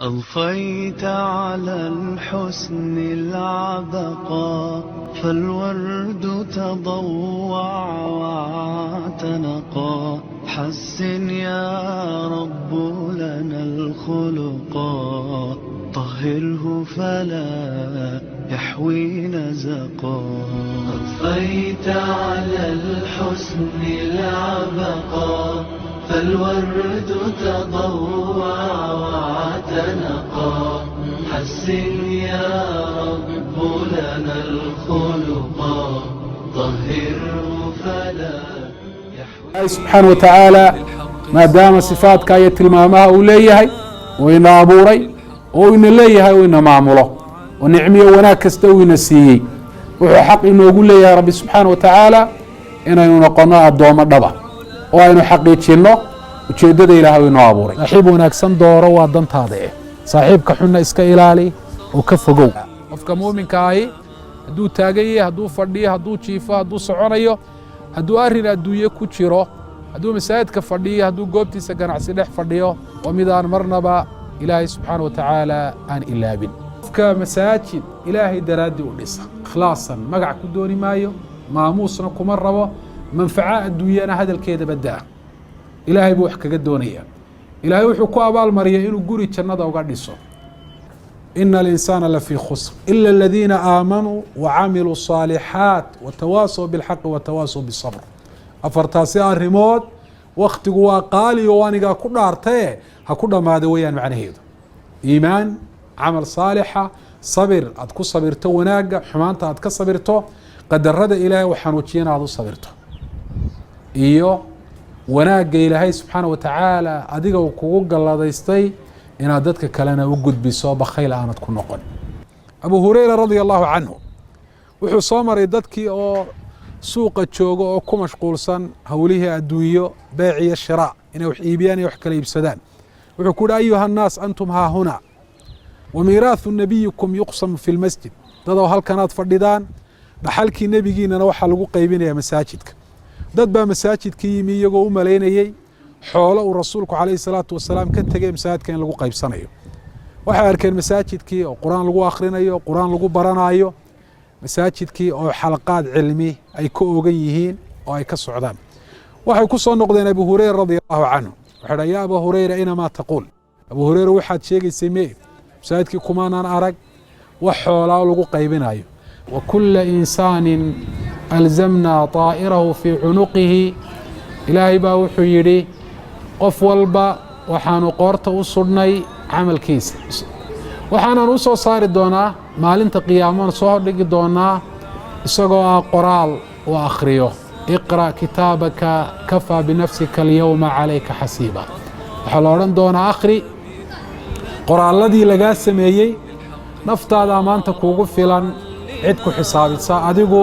أضفيت على الحسن العبقى فالورد تضوع واعتنقا حسن يا رب لنا الخلقا طهره فلا يحوي نزقا أضفيت على الحسن العبقى فالورد تضوع واعتنقا حسن يا رب لنا الخلقا طهره فلا الله سبحانه وتعالى ما دام صفاتك أي تلمامها وليهي وإن أبوري وإن ليهي وإن معموله ونعمي وناك استوي نسيي وحق إنه يقول لي يا رب سبحانه وتعالى إنه ينقنا الدوام الدبا وإنه حقيقينه ujeedada ilaahay inoo abuuray saaxiib wanaagsan dooro waa dantaada saaxiibka xunna iska ilaali oo ka fogow qofka muuminka ahi hadduu taagan yahay hadduu fadhiyo hadduu jiifo hadduu soconayo hadduu arrin adduunye ku jiro hadduu masaajidka fadhiyo hadduu goobtiisa ganacsi dhex fadhiyo waa mid aan marnaba ilaahay subxaana wa tacaala aan ilaabin qofka masaajid ilaahay daraaddii u dhisa ikhlaasan magac ku dooni maayo maamuusna kuma rabo manfaca adduunyana hadalkeeda baddaa ilaahay buu wax kaga doonayaa ilaahay wuxuu ku abaalmariyay inuu guri jannada uga dhiso ina alinsaana lafii khusr ila aladiina aamanuu wacamiluu الصaalixaat watawaasaw biاlxaqi watawaasaw biالsabr afartaasi arrimood waktigu waa qaali oo anigaa ku dhaartaye ha ku dhammaada weeyaan macnaheedu iimaan camal saalixa sabir aad ku sabirto wanaagga xumaanta aad ka sabirto qadarada ilaahay u xanuujiyana aad u sabirto iyo wanaagga ilaahay subxaana wa tacaala adiga uu kugu galladaystay inaad dadka kalena u gudbiso bakhayl aanad ku noqon abu hurayra radia allahu canhu wuxuu soo maray dadkii oo suuqa jooga oo ku mashquulsan howlihii adduunyo beec iyo shiraa inay wax iibiyaan iyo wax kala iibsadaan wuxuu ku yihi ayuha annaas antum haa huna wa miiraahu nabiyikum yuqsamu fi lmasjid dadoo halkanaad fadhidaan dhaxalkii nebigiinana waxaa lagu qaybinayaa masaajidka dad baa masaajidka yimi iyagoo u malaynayey xoolo uu rasuulku calayhi salaatu wasalaam ka tegay masaajidka in lagu qaybsanayo waxay arkeen masaajidkii oo qur-aan lagu akhrinayo qur-aan lagu baranayo masaajidkii oo xalaqaad cilmi ay ka ogan yihiin oo ay ka socdaan waxay ku soo noqdeen abu hurayra radia allahu canhu waxay dhahan yaa abaa hurayra inamaa taquul abu hurayra waxaad sheegaysay mee masaajidkii kumaanaan arag wax xoolaa lagu qaybinayo wakula insaanin alzamnaa طaa'irahu fii cunuqihi ilaahay baa wuxuu yidhi qof walba waxaanu qoorta u sudhnay camalkiisa waxaanan u soo saari doonaa maalinta qiyaamana soo hordhigi doonaa isagoo ah qoraal uu akhriyo iqra' kitaabaka kafaa binafsika alyowma calayka xasiiba waxaa la odhan doonaa akhri qoraalladii lagaa sameeyey naftaadaa maanta kuugu filan عدك حسابي أديكو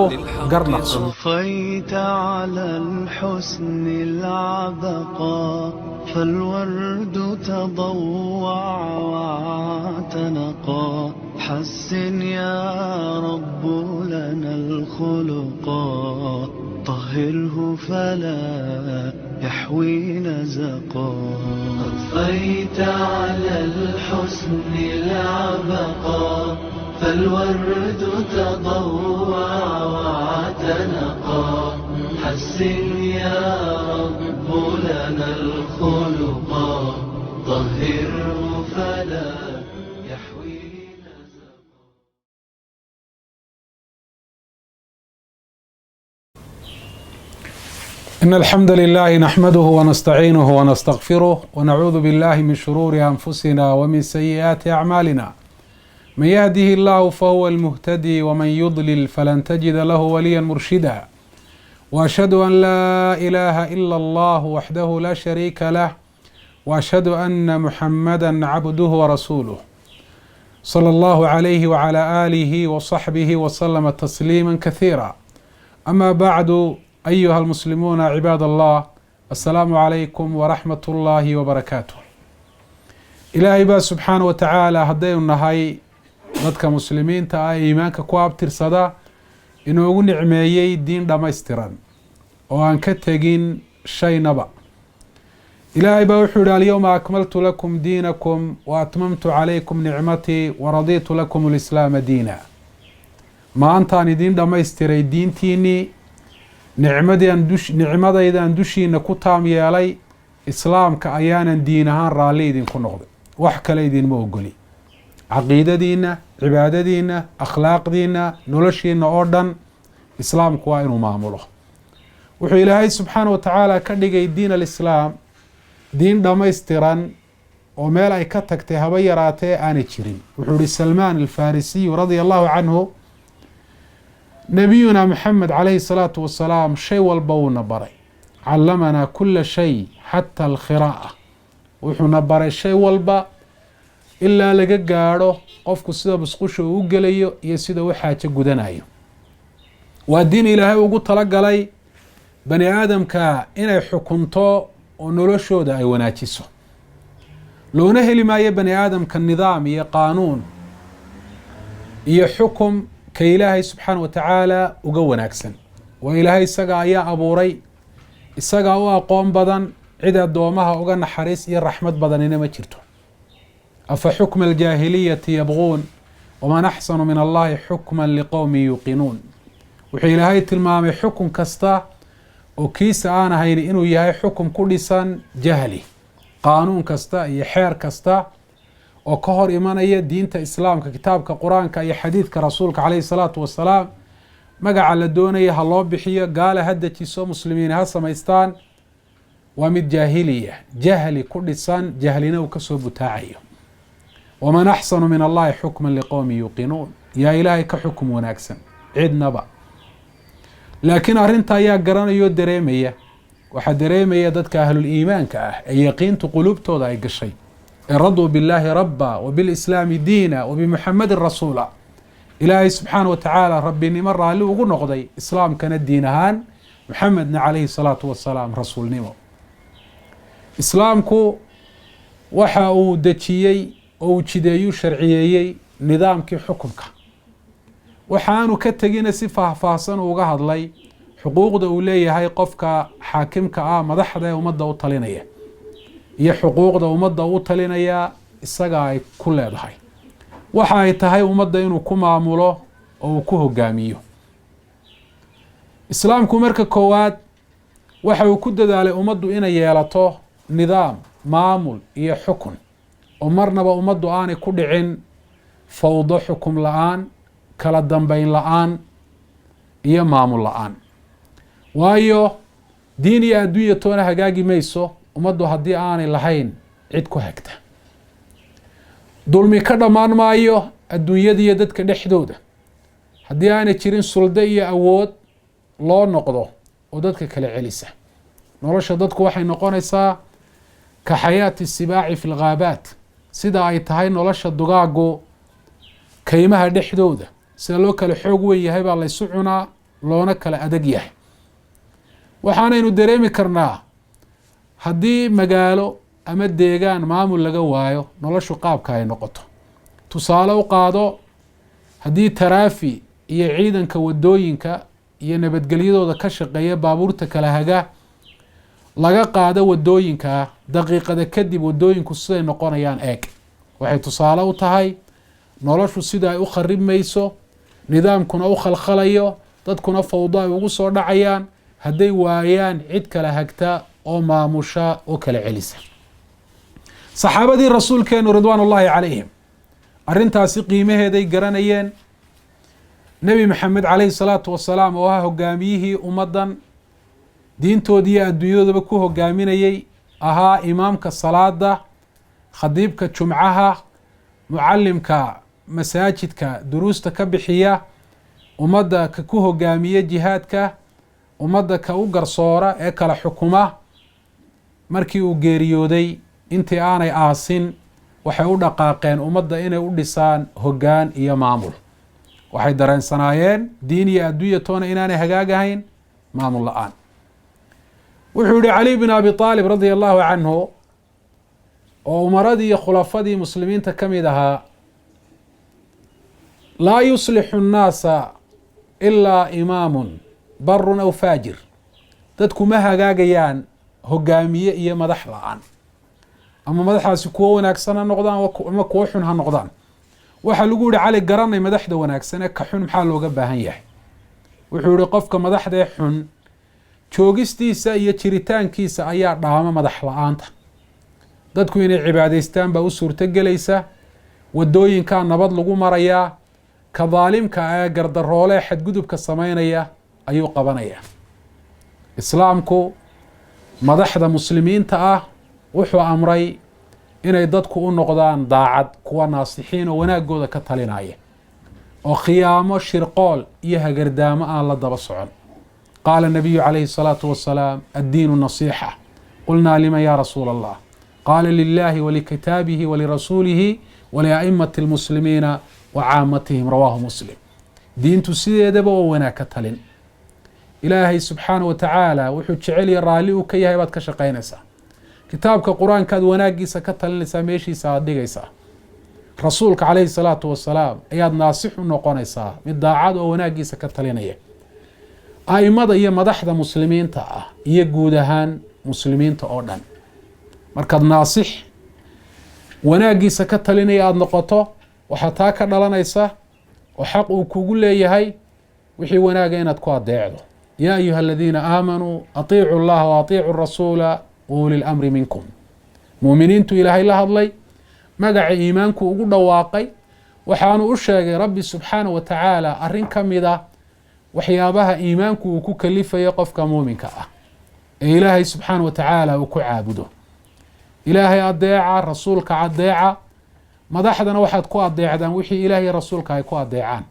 قرنقص أضفيت على الحسن العبقى فالورد تضوع واعتنقا حسن يا رب لنا الخلقا طهره فلا يحوي نزقا أضفيت على الحسن العبقى فالورد تضوع واعتنقا حسن يا رب لنا الخلقا طهره فلا يحوي نزقا إن الحمد لله نحمده ونستعينه ونستغفره ونعوذ بالله من شرور أنفسنا ومن سيئات أعمالنا من يهده الله فهو المهتدي ومن يضلل فلن تجد له وليا مرشدا وأشهد أن لا إله إلا الله وحده لا شريك له وأشهد أن محمدا عبده ورسوله صلى الله عليه وعلى آله وصحبه وسلم تسليما كثيرا أما بعد أيها المسلمون عباد الله السلام عليكم ورحمة الله وبركاته إلهي با سبحانه وتعالى هدين النهاي dadka muslimiinta ah iimaanka ku abtirsada inoogu nicmeeyey diin dhammaystiran oo aan ka tegin shaynaba إلهي بوحد اليوم أكملت لكم دينكم وأتممت عليكم نعمتي ورضيت لكم الإسلام دينا ما أنت دين دما استري دين تيني نعمدي أن دوشي نكتام يالي إسلام كأيانا دينها رالي دين كنغض وحكا لي دين موقلي عقيدة دينا عبادة دينا أخلاق دينا نولشينا أوردن إسلام كوائن ومعموله وحي إلهي سبحانه وتعالى كدقي دين الإسلام دين دميستران وميل أي كتكتي هبيراتي آني تشرين وحوري سلمان الفارسي رضي الله عنه نبينا محمد عليه الصلاة والسلام شيء والبون بري علمنا كل شيء حتى القراءة وحنا بري شيء والبا إلا لقاقاره قفكو سيدا بسقوشه وقليو يسيدا وحاجة قدنايو والدين إلهي وقلت لقلي بني آدم كإنay xukunto oo noloshooda ay wanaajiso loona heli maayo bani aadamka nidaam iyo qaanuun iyo xukum ka ilaahay subxaana wa tacaala uga wanaagsan waa ilaahay isaga ayaa abuuray isagaa u aqoon badan cid addoomaha uga naxariis iyo raxmad badanina ma jirto afa xukma aljaahiliyati yabquun waman axsanu min allahi xukman liqowmin yuuqinuun wuxuu ilaahay tilmaamay xukun kasta oo kiisa aan ahayn inuu yahay xukum ku dhisan jahli qaanuun kasta iyo xeer kasta oo ka hor imanaya diinta islaamka kitaabka quraanka iyo xadiidka rasuulka calayhi salaatu wasalaam magaca la doonaya ha loo bixiyo gaala ha dejiso muslimiin ha samaystaan waa mid jaahiliya jahli ku dhisan jahlina uu kasoo butaacayo waman axsanu min allahi xukman liqowmin yuuqinuun yaa ilaahay ka xukum wanaagsan cidnaba laakiin arrinta ayaa garanayoo dareemaya waxaa dareemaya dadka ahlul iimaanka ah ee yaqiintu qulubtooda ay gashay ee raduu billaahi rabba wabilislaami diina wabimuxamadin rasuula ilaahay subxaana wa tacaala rabbinimo raalli ugu noqday islaamkana diin ahaan muxamedna calayhi salaatu wasalaam rasuulnimo islaamku waxa uu dejiyey oo uu jideeyuu sharciyeeyey nidaamkii xukunka waxaanu ka tegina si faahfaahsan uga hadlay xuquuqda uu leeyahay qofka xaakimka ah madaxda ee ummadda u talinaya iyo xuquuqda ummadda u talinaya isaga ay ku leedahay waxa ay tahay ummadda inuu ku maamulo oo uu ku hogaamiyo islaamku marka koowaad waxa uu ku dadaalay ummaddu inay yeelato nidaam maamul iyo xukun oo marnaba ummaddu aanay ku dhicin fawdo xukum la-aan kala dambeyn la-aan iyo maamul la-aan waayo diin iyo adduunya toona hagaagi mayso ummaddu haddii aanay lahayn cid ku hagta dulmi ka dhammaan maayo adduunyada iyo dadka dhexdooda haddii aanay jirin suldo iyo awood loo noqdo oo dadka kala celisa nolosha dadku waxay noqonaysaa ka xayaati sibaaci fi lghaabaat sida ay tahay nolosha dugaagu kaymaha dhexdooda sida loo kala xoog weyn yahay baa laysu cunaa loona kala adag yahay waxaanaynu dareemi karnaa haddii magaalo ama deegaan maamul laga waayo noloshu qaabka ay noqoto tusaale u qaado haddii taraafi iyo ciidanka wadooyinka iyo nabadgelyadooda ka shaqeeya baabuurta kala haga laga qaado wadooyinka daqiiqada kadib wadooyinku siday noqonayaan eeg waxay tusaale u tahay noloshu sida ay u kharib mayso nidaamkuna u khalkhalayo dadkuna fawdo ay ugu soo dhacayaan hadday waayaan cid kala hagta oo maamusha oo kala celisa saxaabadii rasuulkeenu ridwaan ullaahi calayhim arrintaasi qiimaheeday garanayeen nebi maxamed calayhi salaatu wasalaam oo ah hogaamiyihii ummaddan diintoodii iyo adduunyadoodaba ku hogaaminayey ahaa imaamka salaada khadiibka jumcaha mucalimka masaajidka duruusta ka bixiya ummadda ka ku hogaamiya jihaadka ummadda ka u garsoora ee kala xukuma markii uu geeriyooday intii aanay aasin waxay u dhaqaaqeen ummadda inay u dhisaan hoggaan iyo maamul waxay dareensanaayeen diin iyo adduunya toona inaanay hagaagahayn maamul la-aan wuxuu yihi cali bin abi aalib radia allahu canhu oo umaradii iyo khulafadii muslimiinta ka mid ahaa laa yuslixu nnaasa ilaa imaamun barun aw faajir dadku ma hagaagayaan hogaamiye iyo madax la-aan, ama madaxaasi kuwo wanaagsan ha noqdaan ama kuwo xun ha noqdaan. waxaa lagu yihi cali garanay madaxda wanaagsan ee ka xun maxaa looga baahan yahay. wuxuu yihi qofka madaxdee xun joogistiisa iyo jiritaankiisa ayaa dhaama madax la-aanta. dadku inay cibaadaystaan baa u suurto gelaysa, wadooyinkaa nabad lagu marayaa, ka daalimka ee gardaroole xadgudubka sameynaya ayuu qabanayaa. islaamku madaxda muslimiinta ah wuxuu amray inay dadku u noqdaan daacad, kuwa naasixiin oo wanaagooda ka talinaya, oo khiyaamo, shirqool iyo hagardaamo aan la daba socon. qaala nabiyu calayhi الsalaatu wasalaam addiinu nasiixa. qulnaa lima ya rasuula allah? qaala lilahi walikitaabihi walirasuulihi waliaimati اlmuslimiina wa caamatihim. rawaahu muslim. diintu sideedaba oo wanaag ka talin. ilaahay subxaana wa tacaala wuxuu jeceliya raalli uu ka yahay baad ka shaqaynaysaa. kitaabka qur-aankaad wanaagiisa ka talinaysaa, meeshiisa aad dhigaysaa. rasuulka calayhi salaatu wasalaam ayaad naasix u noqonaysaa, mid daacad oo wanaagiisa ka talinaya. aimada iyo madaxda muslimiinta ah iyo guud ahaan muslimiinta oo dhan, markaad naasix wanaagiisa ka talinaya aada noqoto, waxaa taa ka dhalanaysa oo xaq uu kugu leeyahay wixii wanaaga inaad ku adeecdo. yaa ayuha aladiina aamanuu atiicu llaha wa atiicu rasuula wa uli lamri minkum. muuminiintu ilaahay la hadlay, magaca iimaanku ugu dhawaaqay, waxaanu u sheegay rabbi subxaana wa tacaala arrin ka mid a waxyaabaha iimaanku uu ku kalifayo qofka muuminka ah ee ilaahay subxaana wa tacaala uu ku caabudo. ilaahay adeeca, rasuulka adeeca, madaxdana waxaad ku adeecdaan wixii ilaah iyo rasuulka ay ku adeecaan.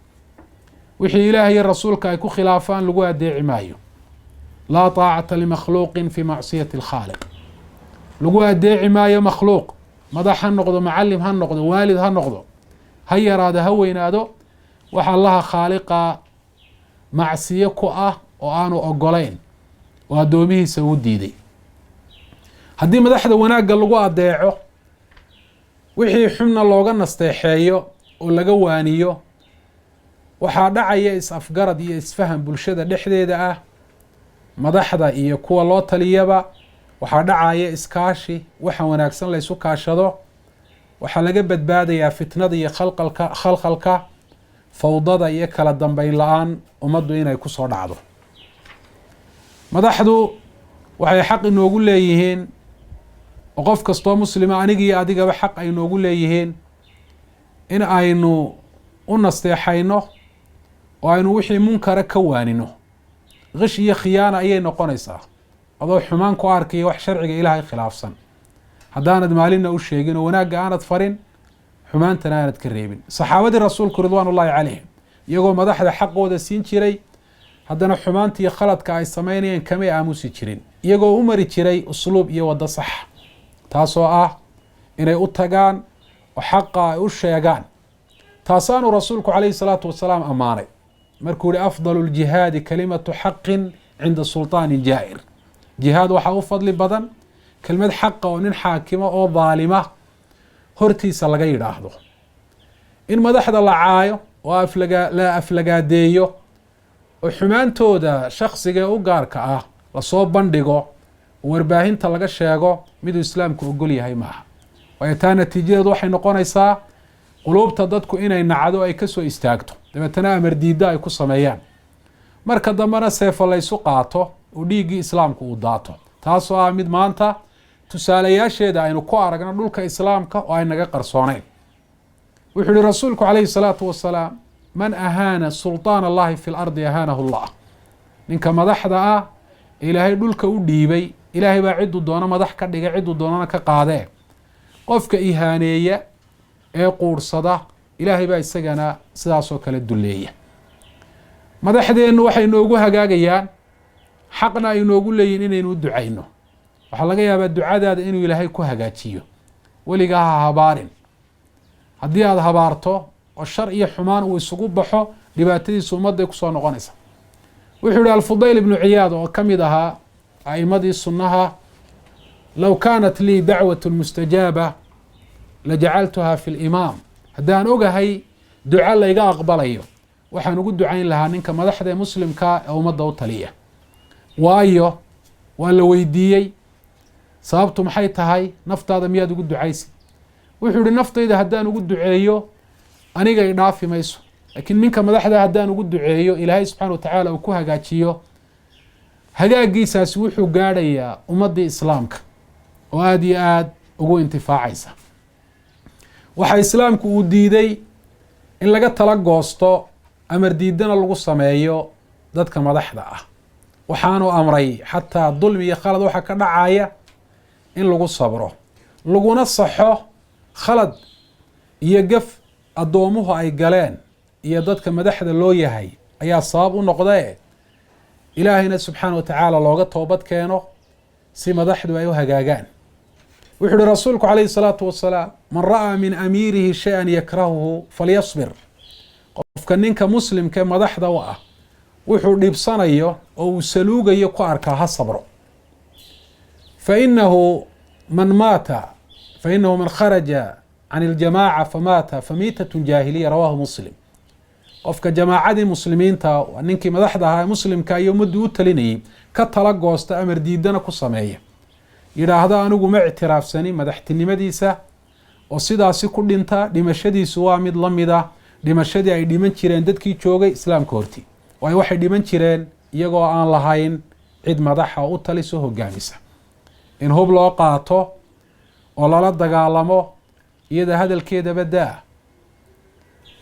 wixii ilaah iyo rasuulka ay ku khilaafaan lagu adeeci maayo. laa taacata limakhluuqin fi macsiyati اlkhaaliq. lagu adeeci maayo makhluuq, madax ha noqdo, macalim ha noqdo, waalid ha noqdo, ha yaraado ha weynaado, waxa allaha khaaliqa macsiyo ku ah oo aanu ogolayn oo addoomihiisa u diiday. haddii madaxda wanaagga lagu adeeco, wixii xunna looga nasteexeeyo oo laga waaniyo, waxaa dhacaya is-afgarad iyo isfaham bulshada dhexdeeda ah. madaxda iyo kuwa loo taliyaba waxaa dhacaya iskaashi, waxa wanaagsan la ysu kaashado. waxaa laga badbaadayaa fitnada iyo khalqalka, fawdada iyo kala dambeyn la-aan ummaddu inay kusoo dhacdo. madaxdu waxay xaq inoogu leeyihiin, oo qof kastoo muslima, anigiiyo adigaba xaq ay noogu leeyihiin in aynu u nasteexayno oo aynu wixii munkara ka waanino. qish iyo khiyaana ayay noqonaysaa adoo xumaan ku arkaya wax sharciga ilaahay khilaafsan, haddaanad maalinna u sheegin oo wanaagga aanad farin, xumaantana aanad ka reebin. saxaabadii rasuulku ridwaan ullaahi calayhim iyagoo madaxda xaqooda siin jiray, haddana xumaanta iyo khaladka ay samaynayeen kamay aamusi jirin, iyagoo u mari jiray usluub iyo waddo sax, taasoo ah inay u tagaan oo xaqa ay u sheegaan. taasaanu rasuulku calayhi salaatu wasalaam ammaanay markuu yihi afdalu ljihaadi kalimatu xaqin cinda sulطaanin jaa'ir. jihaad waxaa u fadli badan kelmad xaqa oo nin xaakimo oo daalima hortiisa laga yidhaahdo. in madaxda la caayo oo la aflagaadeeyo oo xumaantooda shaksiga ee u gaarka ah lasoo bandhigo oo warbaahinta laga sheego, miduu islaamku ogol yahay maaha. waayo taa natiijadeedu waxay noqonaysaa quluubta dadku inay nacdo ay kasoo istaagto, dabeetana amar diidda ay ku sameeyaan, marka dambena seefo laysu qaato oo dhiiggii islaamku uu daato. taasoo ah mid maanta tusaalayaasheeda aynu ku aragno dhulka islaamka oo ay naga qarsooneyn. wuxuu yihi rasuulku calayhi salaatu wasalaam man ahaana sulطaan allahi fi lardi ahaanahu llah. ninka madaxda ah ilaahay dhulka u dhiibay, ilaahay baa ciduu doono madax ka dhigay, ciduu doonana ka qaadee. qofka ihaaneeya ee quursada, ilaahay baa isagana sidaasoo kale duleeya. madaxdeennu waxay noogu hagaagayaan, xaqna ay noogu leeyihin inaynu u ducayno. waxaa laga yaabaa ducadaada inuu ilaahay ku hagaajiyo. weligaa ha habaarin. haddii aada habaarto oo shar iyo xumaan uu isugu baxo, dhibaatadiisu ummadday kusoo noqonaysa. wuxuu yihi alfudayl ibnu ciyaad oo ka mid ahaa a'imadii sunnaha, low kaanat lii dacwat mustajaaba lajacaltuha fi limaam. haddaan ogahay duco layga aqbalayo, waxaan ugu ducayn lahaa ninka madaxda ee muslimka ee ummadda u taliya. waayo waa la weydiiyey sababtu maxay tahay naftaada miyaad ugu ducaysid wuxuu yihi naftayda haddaan ugu duceeyo aniga i dhaafi mayso laakiin ninka madaxda haddaan ugu duceeyo ilaahay subxaana watacaala uu ku hagaajiyo hagaagiisaasi wuxuu gaadhayaa ummaddii islaamka oo aada iyo aada ugu intifaacaysa. waxaa islaamku uu diiday in laga tala goosto amar diidana lagu sameeyo dadka madaxda ah, waxaanu amray xataa dulmi iyo khalad waxa ka dhacaya in lagu sabro laguna saxo khalad iyo gaf addoomuhu ay galeen iyo dadka madaxda loo yahay ayaa sabab u noqdee ilaahayna subxaana watacaala looga toobad keeno si madaxdu ay u hagaagaan. wuxuu uhi rasuulku calayhi salaatu wasalaam man ra'aa min amiirihi shay-an yakrahuhu falyasbir. qofka ninka muslimkae madaxda u ah wuxuu dhibsanayo oo uu saluugayo ku arkaa ha sabro. fainahu man kharaja can iljamaaca famaata famiitatun jaahiliya rawaahu muslim. qofka jamaacadii muslimiinta waa ninkii madaxda ahaa muslimka iyo ummaddu u talinayay ka tala goosta amar diidana ku sameeya yidhaahdo anigu ma ictiraafsani madaxtinimadiisa oo sidaasi ku dhinta dhimashadiisu waa mid la mida dhimashadii ay dhiman jireen dadkii joogay islaamka hortii. waayo waxay dhiman jireen iyagoo aan lahayn cid madaxa oo u taliso hogaamisa. in hub loo qaato oo lala dagaalamo iyada hadalkeedaba daa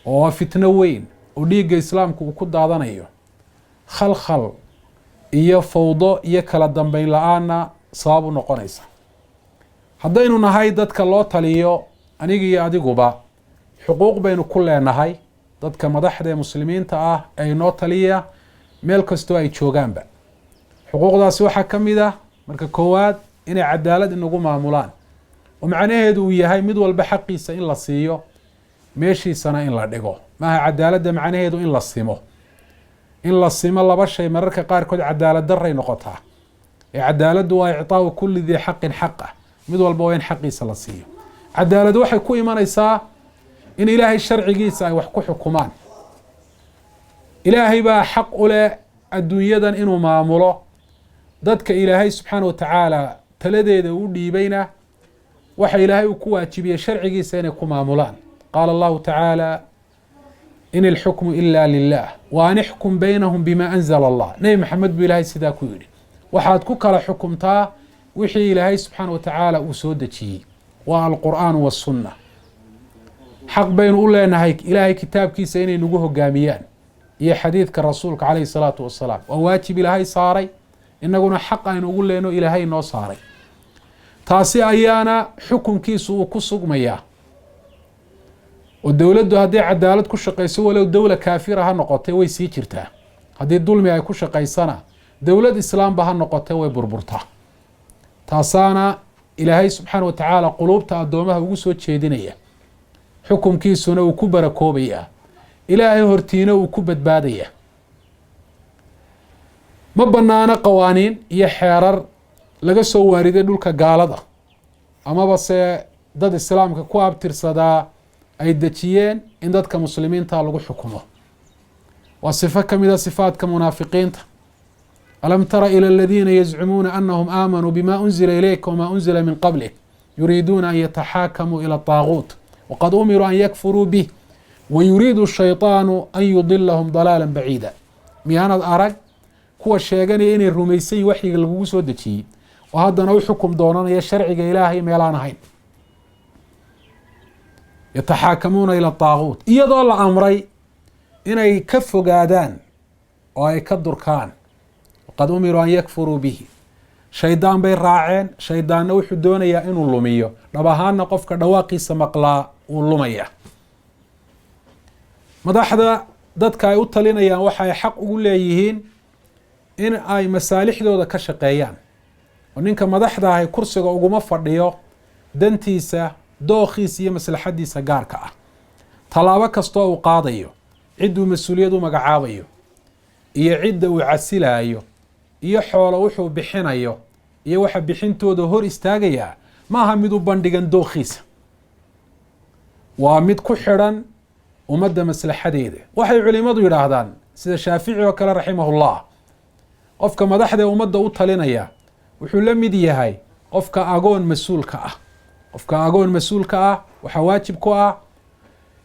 oo waa fitno weyn oo dhiigga islaamku uu ku daadanayo khalkhal iyo fawdo iyo kala dambeyn la-aanna sabab u noqonaysa. haddaynu nahay dadka loo taliyo aniga iyo adiguba xuquuq baynu ku leenahay dadka madaxda ee muslimiinta ah ee noo taliya meel kastoo ay joogaanba. xuquuqdaasi waxaa ka mid ah marka koowaad inay cadaalad inagu maamulaan oo macnaheedu uu yahay mid walba xaqiisa in la siiyo meeshiisana in la dhigo. maaha cadaaladda macnaheedu in la simo. in la simo laba shay mararka qaarkood cadaalad daray noqotaa ee cadaaladdu waa ictaau kulli dii xaqin xaqah mid walba waa in xaqiisa la siiyo. cadaalad waxay ku imanaysaa in ilaahay sharcigiisa ay wax ku xukumaan. ilaahay baa xaq u leh adduunyadan inuu maamulo dadka ilaahay subxaana watacaala taladeeda u dhiibayna waxa ilaahay uu ku waajibiyey sharcigiisa inay ku maamulaan. qaala allahu tacaala in ilxukmu ila lilah wa an ixkum baynahum bima anzala allah. nebi maxamed buu ilaahay sidaa ku yidhi waxaad ku kala xukumtaa wixii ilaahay subxaana watacaala uu soo dejiyey waa alqur'aan wasunna. xaq baynu u leenahay ilaahay kitaabkiisa inay nagu hogaamiyaan iyo xadiidka rasuulka calayhi salaatu wasalaam. waa waajib ilaahay saaray inaguna xaq aynu ugu leeno ilaahay noo saaray. taasi ayaana xukunkiisu uu ku sugmayaa oo dowladdu hadday cadaalad ku shaqayso walow dowla kaafira ha noqotay way sii jirtaa. haddii dulmi ay ku shaqaysana dowlad islaamba ha noqotay way burburtaa. taasaana ilaahay subxaana watacaala quluubta addoomaha ugu soo jeedinaya xukunkiisuna uu ku barakoobayaa ilaahay hortiina uu ku badbaadaya. ma banaano qawaaniin iyo xeerar laga soo waariday dhulka gaalada amaba se dad islaamka ku abtirsadaa ay dejiyeen in dadka muslimiinta lagu xukumo. waa sifo ka mida sifaadka munaafiqiinta. alam tara ila aladiina yazcumuuna anahum aamanuu bima unzila ilayka wama unzila min qablik yuriiduuna an yataxaakamuu ila طaaguut waqad umiruu an yakfuruu bih wayuriidu shayطaanu an yudilahum dalaala baciida. miyaanad arag kuwa sheeganaya inay rumaysan yihin waxyiga lagugu soo dejiyey oo haddana u xukum doonanaya sharciga ilaahay meelaan ahayn. yataxaakamuuna ila طaaguut iyadoo la amray inay ka fogaadaan oo ay ka durkaan. waqad umiruu an yakfuruu bihi. shaydaan bay raaceen. shaydaanna wuxuu doonayaa inuu lumiyo. dhab ahaanna qofka dhawaaqiisa maqlaa uu lumaya. madaxda dadka ay u talinayaan waxa ay xaq ugu leeyihiin in ay masaalixdooda ka shaqeeyaan oo ninka madaxda ahay kursiga uguma fadhiyo dantiisa dookhiisa iyo maslaxadiisa gaarka ah. tallaabo kastoo uu qaadayo cidduu mas-uuliyad u magacaabayo iyo cidda uu casilaayo iyo xoolo wuxuu bixinayo iyo waxa bixintooda hor istaagayaa maaha mid u bandhigan dookhiisa. waa mid ku xidhan ummadda maslaxadeeda. waxay culimadu yidhaahdaan sida shaafici oo kale raximahullah qofka madaxda ummadda u talinaya wuxuu la mid yahay qofka agoon mas-uulka ah waxaa waajib ku ah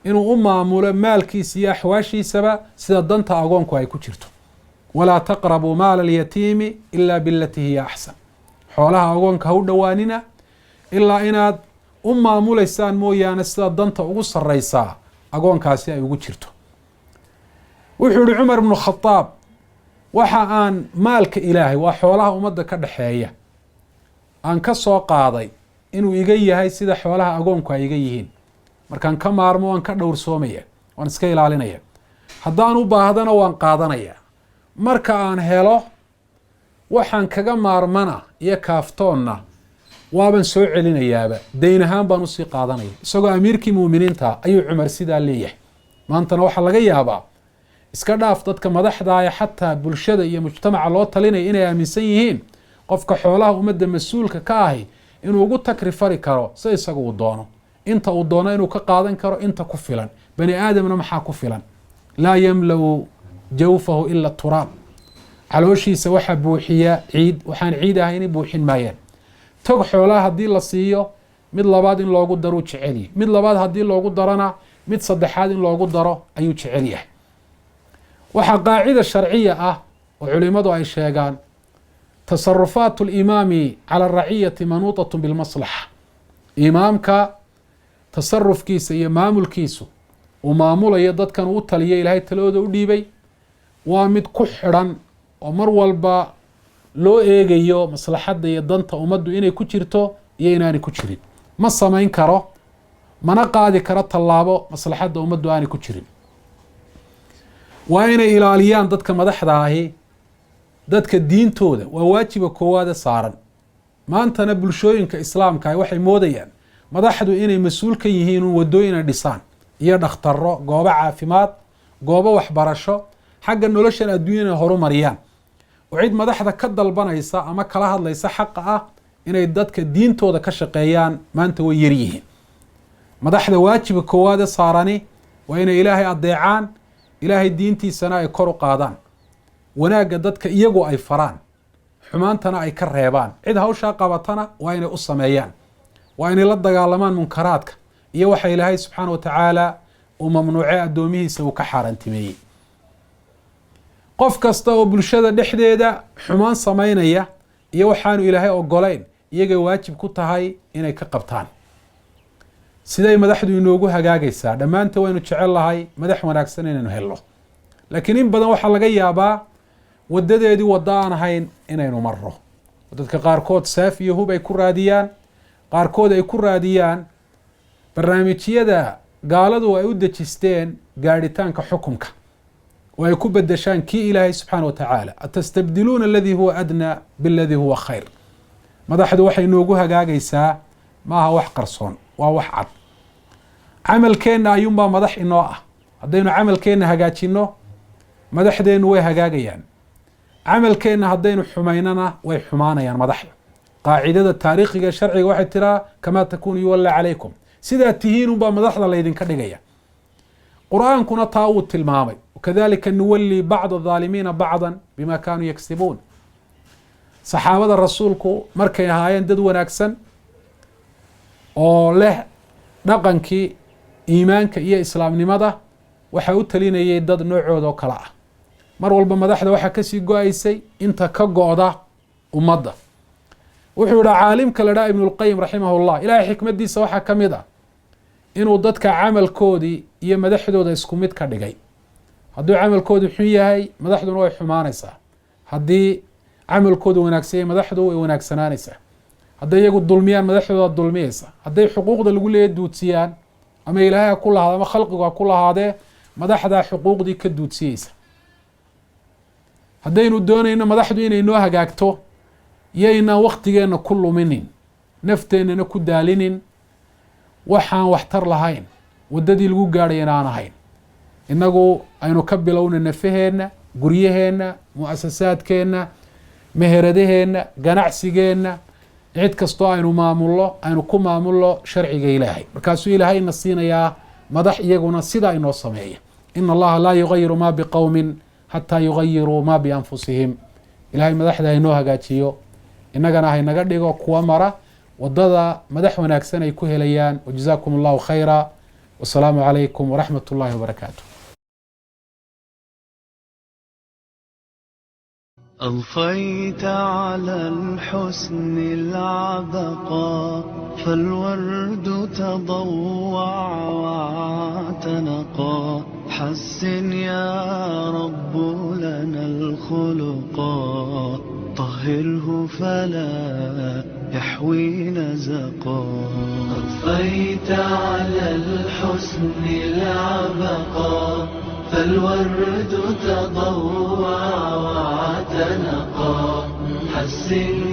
inuu u maamulo maalkiisa iyo axwaashiisaba sida danta agoonku ay ku jirto. walaa taqrabuu maala alyatiimi ilaa bilatii hiya axsan. xoolaha agoonka ha u dhowaanina ilaa inaad u maamulaysaan mooyaane sida danta ugu sarraysaa agoonkaasi ay ugu jirto. wuxuu yihi cumar ibnu khadaab, waxa aan maalka ilaahay, waa xoolaha ummadda ka dhexeeya, aan ka soo qaaday inuu iga yahay sida xoolaha agoonku ay iga yihiin. markaan ka maarmo waan ka dhowrsoomaya, waan iska ilaalinaya. haddaan u baahdana waan qaadanaya. marka aan helo waxaan kaga maarmana iyo kaaftoonna waaban soo celinayaaba, dayn ahaan baan usii qaadanaya. isagoo amiirkii muuminiinta ayuu cumar sidaa leeyahay. maantana waxaa laga yaabaa iska dhaaf dadka madaxdaaya, xataa bulshada iyo mujtamaca loo talinaya inay aaminsan yihiin qofka xoolaha ummadda mas-uulka ka ahi inuu ugu takrifari karo si isaga uu doono, inta uu doono inuu ka qaadan karo inta ku filan. bani aadamna maxaa ku filan? laa yamlau jawfahu ila turaab. calooshiisa waxaa buuxiya ciid, waxaan ciid ahayni buuxin maayaan. tog xoolaha haddii la siiyo, mid labaad in loogu daruu jecelyahay, mid labaad haddii loogu darana mid saddexaad in loogu daro ayuu jecel yahay. waxaa qaacida sharciya ah oo culimadu ay sheegaan, tasarufaat limaami cala raciyati manuuطat bilmaslaxa. imaamka tasarufkiisa iyo maamulkiisu uu maamulayo dadkan uu taliya ilaahay talooda u dhiibay waa mid ku xidhan oo mar walba loo eegayo maslaxadda iyo danta ummaddu inay ku jirto iyo inaanay ku jirin. ma samayn karo, mana qaadi karo tallaabo maslaxadda ummaddu aanay ku jirin. waa inay ilaaliyaan dadka madaxda ahi dadka diintooda, waa waajiba koowaada saaran. maantana bulshooyinka islaamka ah waxay moodayaan madaxdu inay mas-uul ka yihiin un wadooyina dhisaan iyo dhakhtaro, goobo caafimaad, goobo waxbarasho, xagga noloshan adduunya inay horumariyaan. oo cid madaxda ka dalbanaysa ama kala hadlaysa xaqa ah inay dadka diintooda ka shaqeeyaan maanta way yaryihiin. madaxda waajiba koowaada saarani waa inay ilaahay adeecaan, ilaahay diintiisana ay kor u qaadaan, wanaagga dadka iyagu ay faraan, xumaantana ay ka reebaan. cid hawshaa qabatana waa inay u sameeyaan, waa inay la dagaalamaan munkaraadka iyo waxa ilaahay subxaana wa tacaala uu mamnuucay addoomihiisa uu ka xaaraantimeeyey. qof kasta oo bulshada dhexdeeda xumaan samaynaya iyo waxaanu ilaahay ogolayn, iyagay waajib ku tahay inay ka qabtaan. siday madaxdu inoogu hagaagaysaa? dhammaanta waynu jecel lahay madax wanaagsan inaynu helno, laakiin in badan waxaa laga yaabaa wadadeedii waddo aan ahayn inaynu marro. dadka qaarkood saaf iyo hub ay ku raadiyaan, qaarkood ay ku raadiyaan barnaamijyada gaaladu ay u dejisteen gaadhitaanka xukunka, oo ay ku bedeshaan kii ilaahay subxaana wa tacaala. atastabdiluuna aladii huwa adnaa biladii huwa khayr. madaxdu waxay noogu hagaagaysaa maaha wax qarsoon, waa wax cad. camalkeenna ayuunbaa madax inoo ah. haddaynu camalkeenna hagaajinno, madaxdeennu way hagaagayaan. camalkeenna haddaynu xumaynana way xumaanayaan madaxda. qaacidada taariikhiga sharciga waxay tiraa kamaa takuunu yuwallaa calaykum. sidaa tihiin unbaa madaxda laydinka dhigaya. qur-aankuna taa uu tilmaamay, wakadalika nuwallii bacda adaalimiina bacdan bima kaanuu yagsibuun. saxaabada rasuulku markay ahaayeen dad wanaagsan oo leh dhaqankii iimaanka iyo islaamnimada, waxaa u talinayay dad noocooda oo kale ah. mar walba madaxda waxaa kasii go-aysay inta ka go-da ummadda. wuxuu yihi caalimka la dhaha ibnulqayim raximahullah, ilaahay xikmadiisa waxaa ka mid ah inuu dadka camalkoodii iyo madaxdooda isku mid ka dhigay. hadduu camalkoodu xun yahay, madaxduna way xumaanaysaa. haddii camalkoodu wanaagsan yahay, madaxdu way wanaagsanaanaysaa. hadday iyagu dulmiyaan, madaxdooda dulmiyaysa. hadday xuquuqda lagu leeya duudsiyaan, ama ilaahay ha ku lahaado ama khalqigu ha ku lahaadee, madaxdaa xuquuqdii ka duudsiyeysa. haddaynu doonayno madaxdu inay noo hagaagto, yaynaan waktigeenna ku luminin, nafteennana ku daalinin waxaan waxtar lahayn, waddadii lagu gaadhayana aan ahayn. innagu aynu ka bilowna nafaheenna, guryaheenna, mu-asasaadkeenna, meheradaheenna, ganacsigeenna, cid kastoo aynu maamullo, aynu ku maamullo sharciga ilaahay. markaasuu ilaahay ina siinayaa madax iyaguna sidaa inoo sameeya. ina allaha laa yugayiru maa biqowmin xataa yugayiruu maa bianfusihim. ilaahay madaxda inoo hagaajiyo, innagana haynaga dhigo kuwa mara wadada madax wanaagsan ay ku helayaan. wajazaakum allahu khayra, wasalaamu calaykum waraxmat ullahi wabarakaatu. أضفيت على الحسن العبقى فالورد تضوع واعتنقا. حسن يا رب لنا الخلقا طهره فلا يحوي نزقا. أضفيت على الحسن العبقى فالورد تضوع واعتنقا. حسن